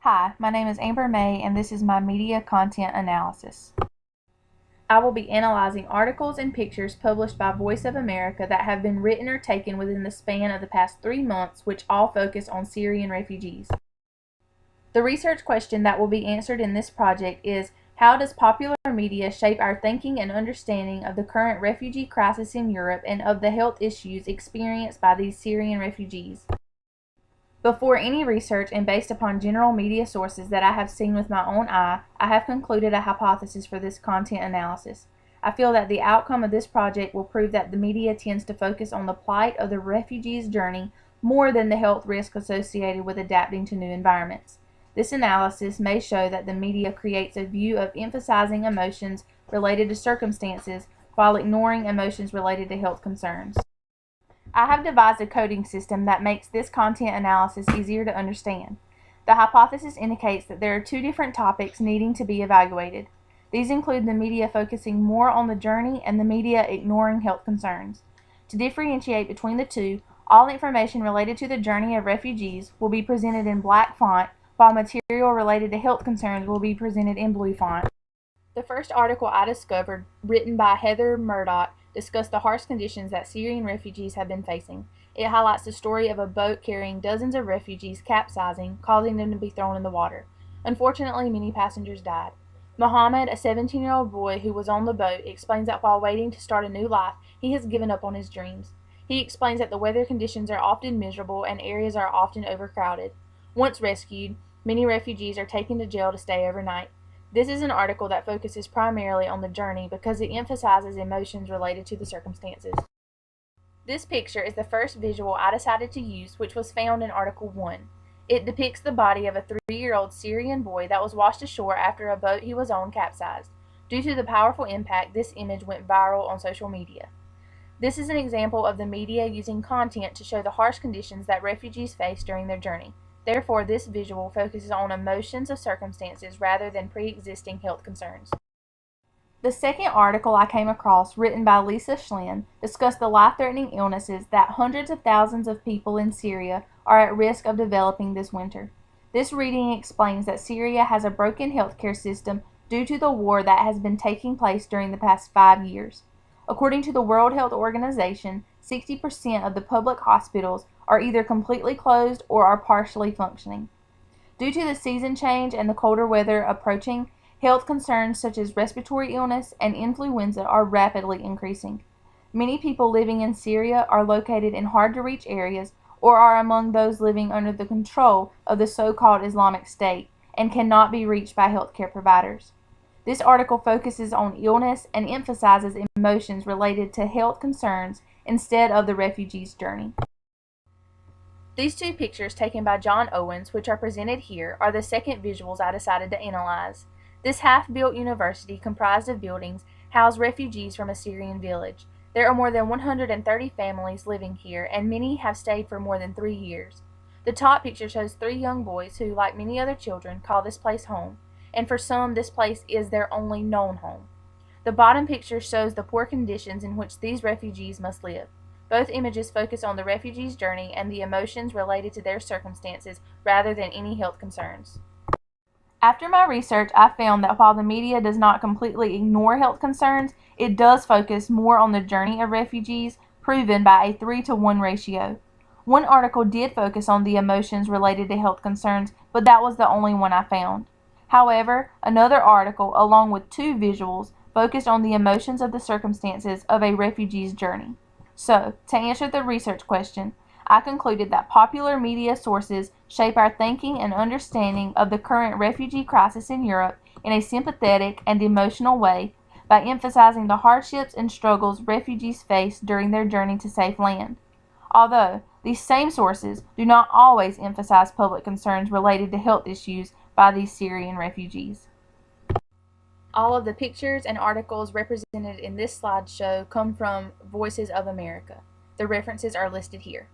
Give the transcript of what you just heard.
Hi, my name is Amber May, and this is my media content analysis. I will be analyzing articles and pictures published by Voice of America that have been written or taken within the span of the past 3 months, which all focus on Syrian refugees. The research question that will be answered in this project is, how does popular media shape our thinking and understanding of the current refugee crisis in Europe and of the health issues experienced by these Syrian refugees? Before any research and based upon general media sources that I have seen with my own eye, I have concluded a hypothesis for this content analysis. I feel that the outcome of this project will prove that the media tends to focus on the plight of the refugee's journey more than the health risk associated with adapting to new environments. This analysis may show that the media creates a view of emphasizing emotions related to circumstances while ignoring emotions related to health concerns. I have devised a coding system that makes this content analysis easier to understand. The hypothesis indicates that there are 2 different topics needing to be evaluated. These include the media focusing more on the journey and the media ignoring health concerns. To differentiate between the two, all information related to the journey of refugees will be presented in black font, while material related to health concerns will be presented in blue font. The first article I discovered, written by Heather Murdoch, discussed the harsh conditions that Syrian refugees have been facing. It highlights the story of a boat carrying dozens of refugees capsizing, causing them to be thrown in the water. Unfortunately, many passengers died. Mohammed, a 17-year-old boy who was on the boat, explains that while waiting to start a new life, he has given up on his dreams. He explains that the weather conditions are often miserable and areas are often overcrowded. Once rescued, many refugees are taken to jail to stay overnight. This is an article that focuses primarily on the journey because it emphasizes emotions related to the circumstances. This picture is the first visual I decided to use, which was found in Article 1. It depicts the body of a 3-year-old Syrian boy that was washed ashore after a boat he was on capsized. Due to the powerful impact, this image went viral on social media. This is an example of the media using content to show the harsh conditions that refugees face during their journey. Therefore, this visual focuses on emotions of circumstances rather than pre-existing health concerns. The second article I came across, written by Lisa Schlin, discussed the life-threatening illnesses that hundreds of thousands of people in Syria are at risk of developing this winter. This reading explains that Syria has a broken healthcare system due to the war that has been taking place during the past 5 years. According to the World Health Organization, 60% of the public hospitals are either completely closed or are partially functioning. Due to the season change and the colder weather approaching, health concerns such as respiratory illness and influenza are rapidly increasing. Many people living in Syria are located in hard-to-reach areas or are among those living under the control of the so-called Islamic State and cannot be reached by healthcare providers. This article focuses on illness and emphasizes emotions related to health concerns instead of the refugee's journey. These 2 pictures taken by John Owens, which are presented here, are the second visuals I decided to analyze. This half-built university comprised of buildings housed refugees from a Syrian village. There are more than 130 families living here, and many have stayed for more than 3 years. The top picture shows 3 young boys who, like many other children, call this place home, and for some this place is their only known home. The bottom picture shows the poor conditions in which these refugees must live. Both images focus on the refugee's journey and the emotions related to their circumstances rather than any health concerns. After my research, I found that while the media does not completely ignore health concerns, it does focus more on the journey of refugees, proven by a 3-to-1 ratio. One article did focus on the emotions related to health concerns, but that was the only one I found. However, another article, along with 2 visuals, focused on the emotions of the circumstances of a refugee's journey. So, to answer the research question, I concluded that popular media sources shape our thinking and understanding of the current refugee crisis in Europe in a sympathetic and emotional way by emphasizing the hardships and struggles refugees face during their journey to safe land. Although, these same sources do not always emphasize public concerns related to health issues by these Syrian refugees. All of the pictures and articles represented in this slideshow come from Voices of America. The references are listed here.